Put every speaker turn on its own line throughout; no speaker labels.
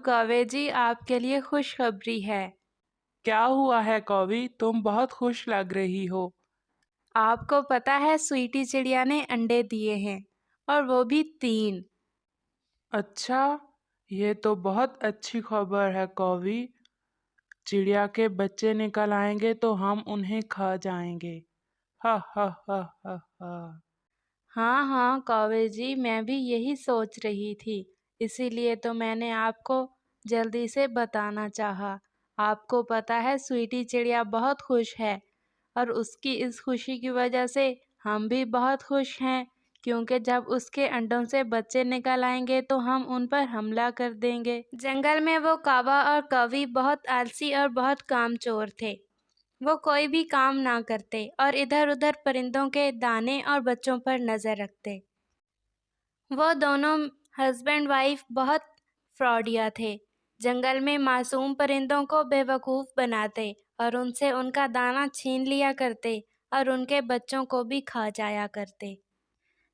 कौवे जी, आपके लिए खुशखबरी है।
क्या हुआ है कौवी? तुम बहुत खुश लग रही हो।
आपको पता है स्वीटी चिड़िया ने अंडे दिए हैं, और वो भी 3।
अच्छा, ये तो बहुत अच्छी खबर है कौवी। चिड़िया के बच्चे निकल आएंगे तो हम उन्हें खा जाएंगे। हा हा हा हा हा।
हाँ हाँ कौवे जी, मैं भी यही सोच रही थी, इसीलिए तो मैंने आपको जल्दी से बताना चाहा। आपको पता है स्वीटी चिड़िया बहुत खुश है, और उसकी इस खुशी की वजह से हम भी बहुत खुश हैं, क्योंकि जब उसके अंडों से बच्चे निकल आएंगे तो हम उन पर हमला कर देंगे। जंगल में वो कौवा और कौवी बहुत आलसी और बहुत कामचोर थे। वो कोई भी काम ना करते और इधर-उधर परिंदों के दाने और बच्चों पर नजर रखते। वो दोनों हस्बैंड वाइफ बहुत फ्रॉडिया थे। जंगल में मासूम परिंदों को बेवकूफ़ बनाते और उनसे उनका दाना छीन लिया करते और उनके बच्चों को भी खा जाया करते।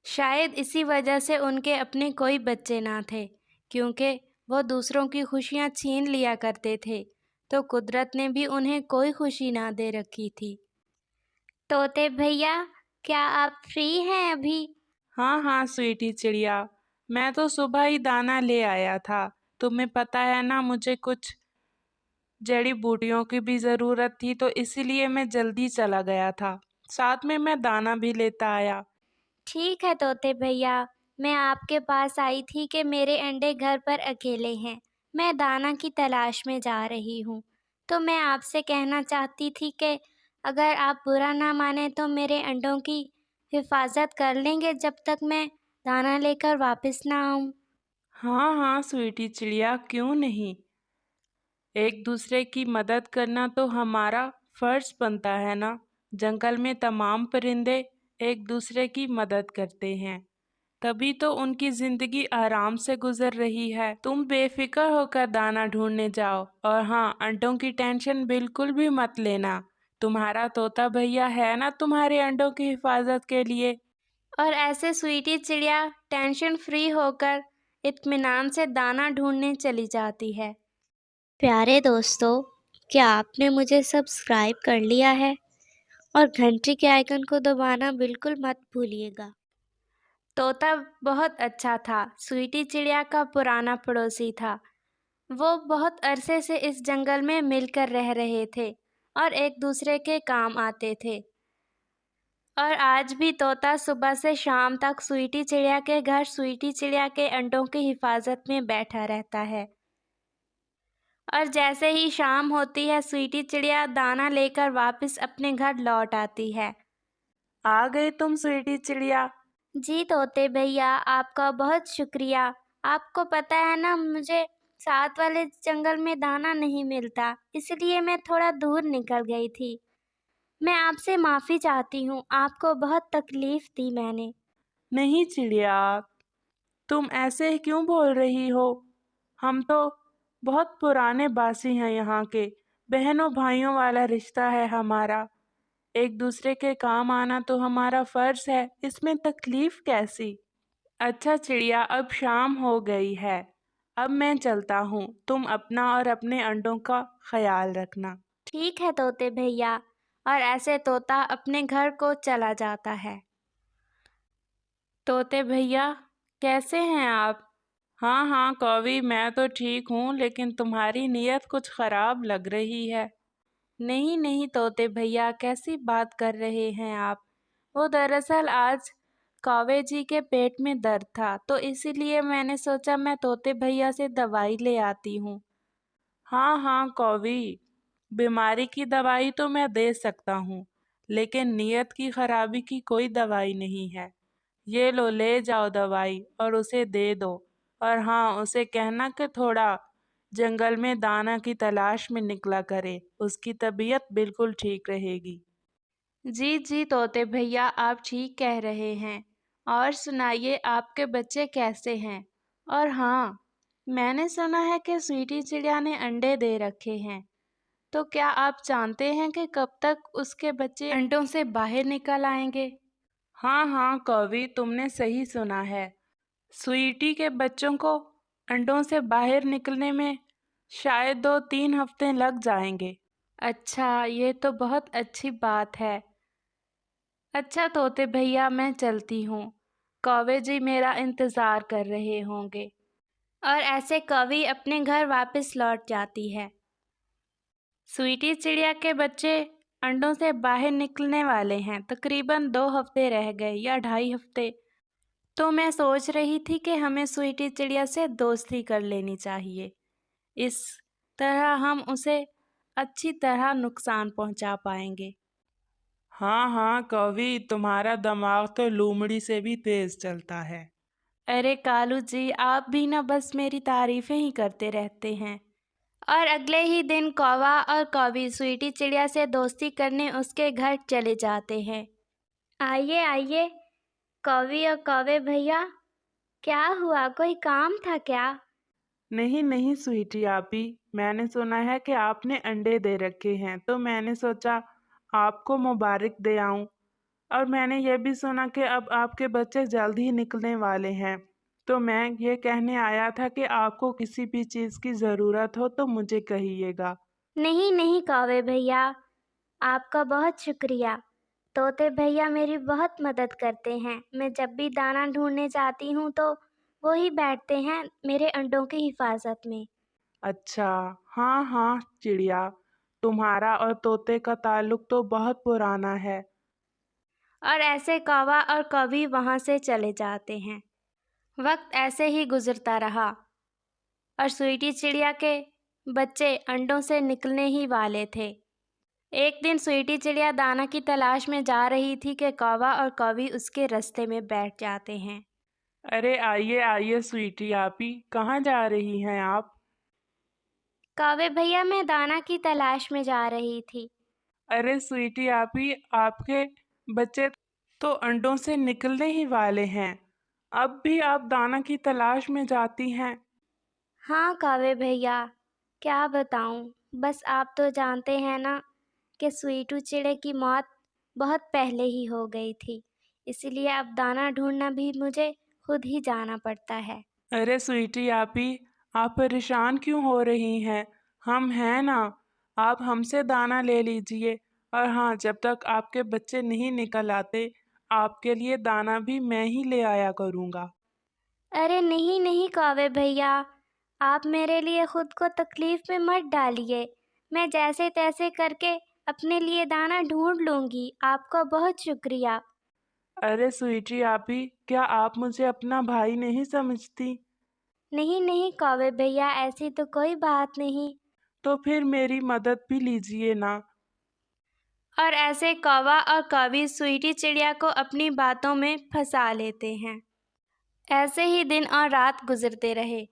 शायद इसी वजह से उनके अपने कोई बच्चे ना थे, क्योंकि वो दूसरों की खुशियाँ छीन लिया करते थे, तो कुदरत ने भी उन्हें कोई खुशी ना दे रखी थी। तोते भैया, क्या आप फ्री हैं अभी?
हाँ हाँ स्वीटी चिड़िया, मैं तो सुबह ही दाना ले आया था। तुम्हें पता है ना, मुझे कुछ जड़ी बूटियों की भी ज़रूरत थी, तो इसीलिए मैं जल्दी चला गया था। साथ में मैं दाना भी लेता आया।
ठीक है तोते भैया, मैं आपके पास आई थी कि मेरे अंडे घर पर अकेले हैं। मैं दाना की तलाश में जा रही हूँ। तो मैं आपसे कहना चाहती थी कि अगर आप बुरा ना माने तो मेरे अंडों की हिफाजत कर लेंगे जब तक मैं दाना लेकर वापस ना आऊँ।
हाँ हाँ स्वीटी चिड़िया, क्यों नहीं। एक दूसरे की मदद करना तो हमारा फर्ज बनता है ना। जंगल में तमाम परिंदे एक दूसरे की मदद करते हैं, तभी तो उनकी जिंदगी आराम से गुजर रही है। तुम बेफिक्र होकर दाना ढूंढने जाओ, और हाँ, अंडों की टेंशन बिल्कुल भी मत लेना। तुम्हारा तोता भैया है ना तुम्हारे अंडों की हिफाजत के लिए।
और ऐसे स्वीटी चिड़िया टेंशन फ्री होकर इत्मीनान से दाना ढूंढने चली जाती है। प्यारे दोस्तों, क्या आपने मुझे सब्सक्राइब कर लिया है? और घंटी के आइकन को दबाना बिल्कुल मत भूलिएगा।
तोता बहुत अच्छा था, स्वीटी चिड़िया का पुराना पड़ोसी था। वो बहुत अरसे से इस जंगल में मिलकर रह रहे थे और एक दूसरे के काम आते थे। और आज भी तोता सुबह से शाम तक स्वीटी चिड़िया के घर स्वीटी चिड़िया के अंडों की हिफाजत में बैठा रहता है। और जैसे ही शाम होती है, स्वीटी चिड़िया दाना लेकर वापस अपने घर लौट आती है।
आ गई तुम स्वीटी चिड़िया।
जी तोते भैया, आपका बहुत शुक्रिया। आपको पता है ना, मुझे साथ वाले जंगल में दाना नहीं मिलता, इसलिए मैं थोड़ा दूर निकल गई थी। मैं आपसे माफ़ी चाहती हूँ, आपको बहुत तकलीफ़ दी मैंने।
नहीं चिड़िया, तुम ऐसे क्यों बोल रही हो? हम तो बहुत पुराने बासी हैं यहाँ के। बहनों भाइयों वाला रिश्ता है हमारा। एक दूसरे के काम आना तो हमारा फर्ज है, इसमें तकलीफ कैसी। अच्छा चिड़िया, अब शाम हो गई है, अब मैं चलता हूँ। तुम अपना और अपने अंडों का ख्याल रखना।
ठीक है तोते भैया। और ऐसे तोता अपने घर को चला जाता है।
तोते भैया, कैसे हैं आप?
हाँ हाँ कौवी, मैं तो ठीक हूँ, लेकिन तुम्हारी नीयत कुछ खराब लग रही है।
नहीं नहीं तोते भैया, कैसी बात कर रहे हैं आप? वो दरअसल आज कौवे जी के पेट में दर्द था, तो इसीलिए मैंने सोचा मैं तोते भैया से दवाई ले आती हूँ।
हाँ हाँ कौवी, बीमारी की दवाई तो मैं दे सकता हूँ, लेकिन नीयत की खराबी की कोई दवाई नहीं है। ये लो, ले जाओ दवाई और उसे दे दो। और हाँ, उसे कहना कि थोड़ा जंगल में दाना की तलाश में निकला करे, उसकी तबीयत बिल्कुल ठीक रहेगी।
जी जी तोते भैया, आप ठीक कह रहे हैं। और सुनाइए, आपके बच्चे कैसे हैं? और हाँ, मैंने सुना है कि स्वीटी चिड़िया ने अंडे दे रखे हैं। तो क्या आप जानते हैं कि कब तक उसके बच्चे अंडों से बाहर निकल आएंगे?
हाँ हाँ कौवी, तुमने सही सुना है। स्वीटी के बच्चों को अंडों से बाहर निकलने में शायद 2-3 हफ्ते लग जाएंगे।
अच्छा, ये तो बहुत अच्छी बात है। अच्छा तोते भैया, मैं चलती हूँ। कौवे जी मेरा इंतज़ार कर रहे होंगे।
और ऐसे कौवी अपने घर वापस लौट जाती है।
स्वीटी चिड़िया के बच्चे अंडों से बाहर निकलने वाले हैं। तकरीबन 2 हफ्ते रह गए या 2.5 हफ्ते। तो मैं सोच रही थी कि हमें स्वीटी चिड़िया से दोस्ती कर लेनी चाहिए। इस तरह हम उसे अच्छी तरह नुकसान पहुंचा पाएंगे।
हाँ हाँ कवि, तुम्हारा दिमाग तो लोमड़ी से भी तेज चलता है।
अरे कालू जी, आप भी ना बस मेरी तारीफें ही करते रहते हैं।
और अगले ही दिन कौवा और कौवी स्वीटी चिड़िया से दोस्ती करने उसके घर चले जाते हैं। आइए आइए कौवी और कौवे भैया, क्या हुआ, कोई काम था क्या?
नहीं नहीं स्वीटी आपी, मैंने सुना है कि आपने अंडे दे रखे हैं, तो मैंने सोचा आपको मुबारक दे आऊं। और मैंने ये भी सुना कि अब आपके बच्चे जल्द ही निकलने वाले हैं। तो मैं ये कहने आया था कि आपको किसी भी चीज़ की ज़रूरत हो तो मुझे कहिएगा।
नहीं नहीं कौवे भैया, आपका बहुत शुक्रिया। तोते भैया मेरी बहुत मदद करते हैं। मैं जब भी दाना ढूंढने जाती हूँ तो वो ही बैठते हैं मेरे अंडों की हिफाजत में।
अच्छा, हाँ हाँ चिड़िया, तुम्हारा और तोते का ताल्लुक तो बहुत पुराना है।
और ऐसे कौवा और कौवी वहाँ से चले जाते हैं।
वक्त ऐसे ही गुजरता रहा और स्वीटी चिड़िया के बच्चे अंडों से निकलने ही वाले थे। एक दिन स्वीटी चिड़िया दाना की तलाश में जा रही थी कि कौवा और कौवी उसके रास्ते में बैठ जाते हैं।
अरे आइए आइए स्वीटी आपी, कहाँ जा रही हैं आप?
कौवे भैया, मैं दाना की तलाश में जा रही थी।
अरे स्वीटी आपी, आपके बच्चे तो अंडों से निकलने ही वाले हैं, अब भी आप दाना की तलाश में जाती हैं।
हाँ कौवे भैया, क्या बताऊँ, बस आप तो जानते हैं ना कि स्वीटू चिड़े की मौत बहुत पहले ही हो गई थी, इसलिए अब दाना ढूंढना भी मुझे खुद ही जाना पड़ता है।
अरे स्वीटी आपी, आप परेशान क्यों हो रही हैं? हम हैं ना, आप हमसे दाना ले लीजिए। और हाँ, जब तक आपके बच्चे नहीं निकल आते, आपके लिए दाना भी मैं ही ले आया करूँगा।
अरे नहीं नहीं कौवे भैया, आप मेरे लिए खुद को तकलीफ में मत डालिए। मैं जैसे तैसे करके अपने लिए दाना ढूंढ लूँगी। आपका बहुत शुक्रिया।
अरे स्वीटी आपी, क्या आप मुझे अपना भाई नहीं समझती?
नहीं नहीं कौवे भैया, ऐसी तो कोई बात नहीं।
तो फिर मेरी मदद भी लीजिए ना।
और ऐसे कौवा और कौवी स्वीटी चिड़िया को अपनी बातों में फंसा लेते हैं। ऐसे ही दिन और रात गुजरते रहे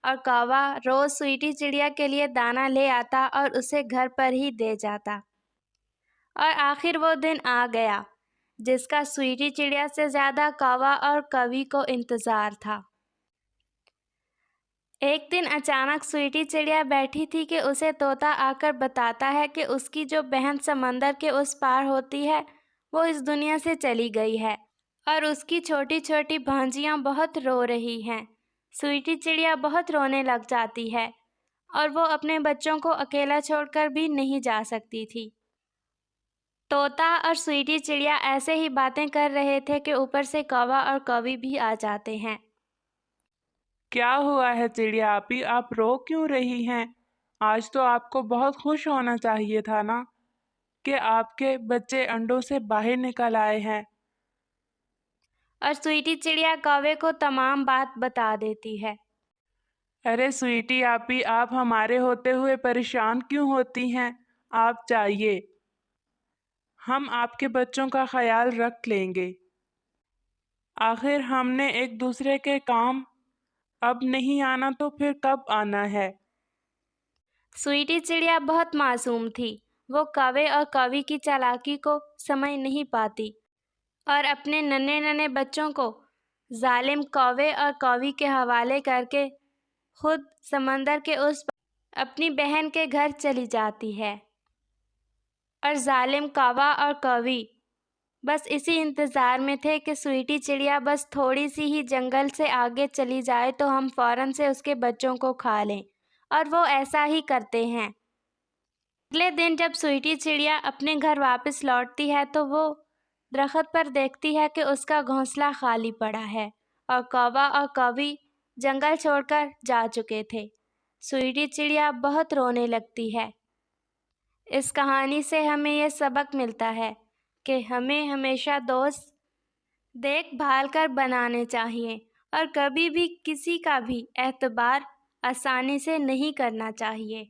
और कौवा रोज स्वीटी चिड़िया के लिए दाना ले आता और उसे घर पर ही दे जाता। और आखिर वो दिन आ गया जिसका स्वीटी चिड़िया से ज़्यादा कौवा और कौवी को इंतज़ार था। एक दिन अचानक स्वीटी चिड़िया बैठी थी कि उसे तोता आकर बताता है कि उसकी जो बहन समंदर के उस पार होती है वो इस दुनिया से चली गई है और उसकी छोटी छोटी भांजियाँ बहुत रो रही हैं। स्वीटी चिड़िया बहुत रोने लग जाती है और वो अपने बच्चों को अकेला छोड़कर भी नहीं जा सकती थी। तोता और स्वीटी चिड़िया ऐसे ही बातें कर रहे थे कि ऊपर से कौवा और कौवी भी आ जाते हैं।
क्या हुआ है चिड़िया आपी, आप रो क्यों रही हैं? आज तो आपको बहुत खुश होना चाहिए था ना कि आपके बच्चे अंडों से बाहर निकल आए हैं।
और स्वीटी चिड़िया कौवे को तमाम बात बता देती है।
अरे स्वीटी आपी, आप हमारे होते हुए परेशान क्यों होती हैं? आप जाइए, हम आपके बच्चों का ख्याल रख लेंगे। आखिर हमने एक दूसरे के काम अब नहीं आना तो फिर कब आना है?
स्वीटी चिड़िया बहुत मासूम थी। वो कौवे और कौवी की चालाकी को समझ नहीं पाती और अपने नन्हे नन्हे बच्चों को जालिम कौवे और कौवी के हवाले करके खुद समंदर के उस पार अपनी बहन के घर चली जाती है। और जालिम कौवा और कौवी बस इसी इंतज़ार में थे कि स्वीटी चिड़िया बस थोड़ी सी ही जंगल से आगे चली जाए तो हम फ़ौरन से उसके बच्चों को खा लें और वो ऐसा ही करते हैं। अगले दिन जब स्वीटी चिड़िया अपने घर वापस लौटती है तो वो दरख्त पर देखती है कि उसका घोंसला खाली पड़ा है और कौवा और कौवी जंगल छोड़कर जा चुके थे। स्वीटी चिड़िया बहुत रोने लगती है। इस कहानी से हमें ये सबक मिलता है कि हमें हमेशा दोस्त देखभाल कर बनाने चाहिए और कभी भी किसी का भी एतबार आसानी से नहीं करना चाहिए।